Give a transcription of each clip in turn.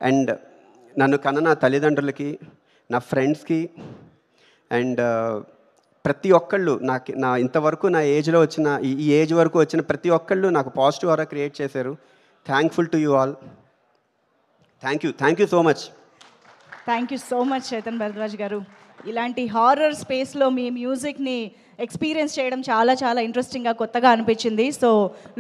And నన్ను కన్న నా తల్లిదండ్రులకి, నా ఫ్రెండ్స్కి అండ్ ప్రతి ఒక్కళ్ళు నా ఇంతవరకు నా ఏజ్లో వచ్చిన ఈ ఏజ్ వరకు వచ్చిన ప్రతి ఒక్కళ్ళు నాకు పాజిటివ్ ఆరా క్రియేట్ చేశారు. Thankful to you all. Thank you so much. Thank you so much Chetan Bharadwaj గారు. ఇలాంటి హారర్ స్పేస్లో మీ మ్యూజిక్ని ఎక్స్పీరియన్స్ చేయడం చాలా చాలా ఇంట్రెస్టింగ్గా కొత్తగా అనిపించింది. So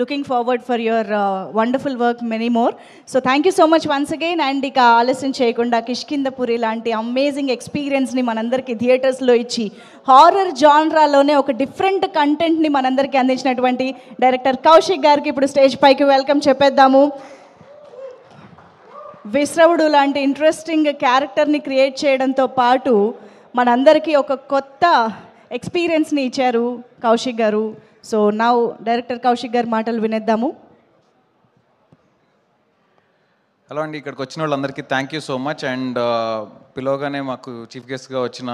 looking forward for your wonderful work many more. So thank you so much once again. And ఇక ఆలస్యం చేయకుండా కిష్కింధపురి లాంటి అమేజింగ్ ఎక్స్పీరియన్స్ని మనందరికీ థియేటర్స్లో ఇచ్చి హారర్ జాన్రాలోనే ఒక డిఫరెంట్ కంటెంట్ని మనందరికీ అందించినటువంటి డైరెక్టర్ కౌశిక్ గారికి ఇప్పుడు స్టేజ్ పైకి వెల్కమ్ చెప్పేద్దాము. విశ్రవుడు లాంటి ఇంట్రెస్టింగ్ క్యారెక్టర్ని క్రియేట్ చేయడంతో పాటు మనందరికీ ఒక కొత్త ఎక్స్పీరియన్స్ని ఇచ్చారు కౌశిక్ గారు. సో నౌ డైరెక్టర్ కౌశిక్ గారి మాటలు వినేద్దాము. హలో అండి, ఇక్కడికి వచ్చిన వాళ్ళందరికీ thank you so much. And పిలవగానే మాకు చీఫ్ గెస్ట్గా వచ్చిన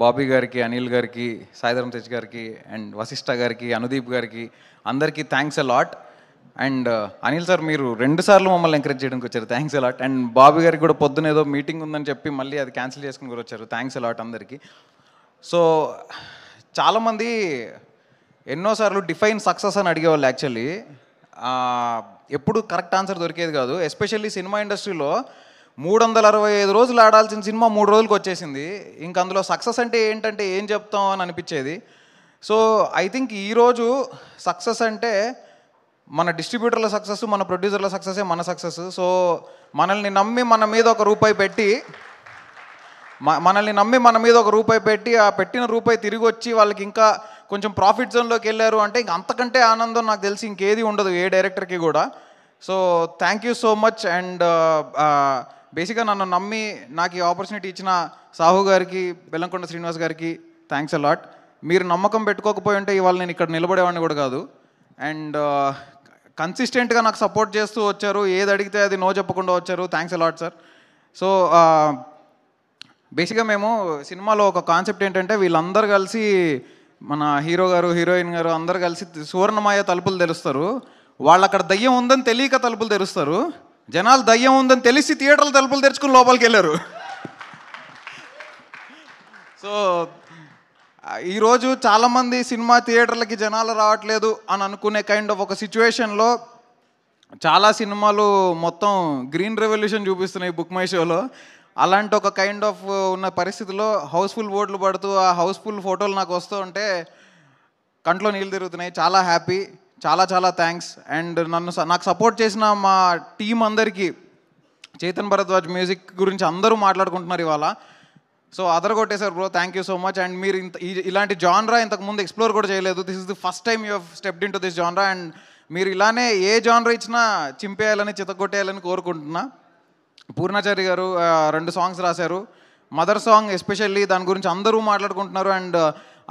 బాబీ గారికి, అనిల్ గారికి, సాయిధరం తేజ్ గారికి, అండ్ వశిష్ఠ గారికి, అనుదీప్ గారికి అందరికీ thanks a lot. And Anil sir, మీరు 2 సార్లు మమ్మల్ని ఎంకరేజ్ చేయడానికి వచ్చారు, థ్యాంక్స్ అలాట్. అండ్ బాబీ గారికి కూడా పొద్దున ఏదో మీటింగ్ ఉందని చెప్పి మళ్ళీ అది క్యాన్సిల్ చేసుకుని కూడా వచ్చారు, థ్యాంక్స్ అలాట్ అందరికీ. సో చాలామంది ఎన్నోసార్లు డిఫైన్ సక్సెస్ అని అడిగేవాళ్ళు. యాక్చువల్లీ ఎప్పుడు కరెక్ట్ ఆన్సర్ దొరికేది కాదు. ఎస్పెషల్లీ సినిమా ఇండస్ట్రీలో 365 రోజులు ఆడాల్సిన సినిమా 3 రోజులకు వచ్చేసింది. ఇంక అందులో సక్సెస్ అంటే ఏంటంటే ఏం చెప్తాం అని అనిపించేది. సో ఐ థింక్ ఈరోజు సక్సెస్ అంటే మన డిస్ట్రిబ్యూటర్ల సక్సెస్, మన ప్రొడ్యూసర్ల సక్సెసే మన సక్సెస్. సో మనల్ని నమ్మి మన మీద ఒక రూపాయి పెట్టి ఆ పెట్టిన రూపాయి తిరిగి వచ్చి వాళ్ళకి ఇంకా కొంచెం ప్రాఫిట్ జోన్లోకి వెళ్ళారు అంటే ఇంక అంతకంటే ఆనందం నాకు తెలిసి ఇంకేది ఉండదు ఏ డైరెక్టర్కి కూడా. So thank you so much. And బేసిక్గా నన్ను నమ్మి నాకు ఈ ఆపర్చునిటీ ఇచ్చిన సాహు గారికి, బెల్లంకొండ శ్రీనివాస్ గారికి థ్యాంక్స్ అ లాట్. మీరు నమ్మకం పెట్టుకోకపోయి ఉంటే ఇవాళ నేను ఇక్కడ నిలబడేవాడిని కూడా కాదు. అండ్ కన్సిస్టెంట్గా నాకు సపోర్ట్ చేస్తూ వచ్చారు, ఏది అడిగితే అది నో చెప్పకుండా వచ్చారు, థ్యాంక్స్ అలాట్ సార్. సో బేసిక్గా మేము సినిమాలో ఒక కాన్సెప్ట్ ఏంటంటే వీళ్ళందరూ కలిసి, మన హీరో గారు, హీరోయిన్ గారు అందరు కలిసి సువర్ణమాయ తలుపులు తెరుస్తారు. వాళ్ళు అక్కడ దయ్యం ఉందని తెలియక తలుపులు తెరుస్తారు. జనాలు దయ్యం ఉందని తెలిసి థియేటర్లు తలుపులు తెరుచుకుని లోపలికి వెళ్ళారు. సో ఈరోజు చాలామంది సినిమా థియేటర్లకి జనాలు రావట్లేదు అని అనుకునే కైండ్ ఆఫ్ ఒక సిచ్యువేషన్లో చాలా సినిమాలు మొత్తం గ్రీన్ రెవల్యూషన్ చూపిస్తున్నాయి బుక్ మై షోలో. అలాంటి ఒక కైండ్ ఆఫ్ ఉన్న పరిస్థితిలో హౌస్ఫుల్ బోర్డులు పడుతూ ఆ హౌస్ఫుల్ ఫోటోలు నాకు వస్తూ ఉంటే కంట్లో నీళ్ళు తిరుగుతున్నాయి. చాలా హ్యాపీ, చాలా చాలా థ్యాంక్స్. అండ్ నాకు సపోర్ట్ చేసిన మా టీం అందరికీ, చేతన్ భరద్వాజ్ మ్యూజిక్ గురించి అందరూ మాట్లాడుకుంటున్నారు ఇవాళ. సో అదరగొట్టేశారు bro, thank you so much. And మీరు ఇలాంటి జాన్రా ఇంతకుముందు ఎక్స్ప్లోర్ కూడా చేయలేదు. This is the first time you have stepped into this genre. And మీరు ఇలానే ఏ జాన్రా ఇచ్చినా చింపేయాలని, చితగొట్టేయాలని కోరుకుంటున్నా. పూర్ణాచారి గారు 2 సాంగ్స్ రాశారు. మదర్ సాంగ్ ఎస్పెషల్లీ దాని గురించి అందరూ మాట్లాడుకుంటున్నారు. అండ్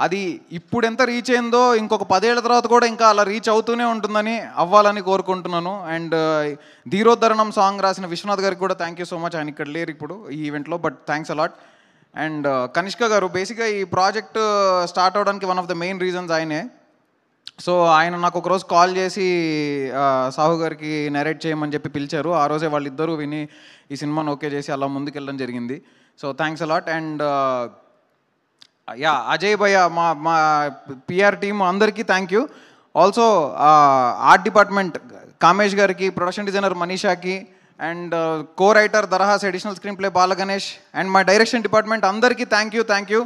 అది ఇప్పుడు ఎంత రీచ్ అయిందో ఇంకొక 10 ఏళ్ల తర్వాత కూడా ఇంకా అలా రీచ్ అవుతూనే ఉంటుందని, అవ్వాలని కోరుకుంటున్నాను. అండ్ ధీరోద్ధరణం సాంగ్ రాసిన విశ్వనాథ్ గారికి కూడా థ్యాంక్ యూ సో మచ్. ఆయన ఇక్కడ లేరు ఇప్పుడు ఈ ఈవెంట్లో, but thanks a lot. And Kanishka గారు, బేసిక్గా ఈ ప్రాజెక్ట్ స్టార్ట్ అవడానికి one of the main reasons ఆయనే. సో ఆయన నాకు ఒకరోజు కాల్ చేసి సాహు గారికి నరేట్ చేయమని చెప్పి పిలిచారు. ఆ రోజే వాళ్ళిద్దరూ విని ఈ సినిమాను ఓకే చేసి అలా ముందుకెళ్ళడం జరిగింది. So thanks a lot. And Ajay భయ్య, మా పిఆర్ టీమ్ అందరికీ thank you. Also art department Kamesh గారికి, ప్రొడక్షన్ డిజైనర్ మనీషాకి, and co writer Darahas, additional screenplay Balaganesh, and మా డైరెక్షన్ డిపార్ట్మెంట్ అందరికీ థ్యాంక్ యూ.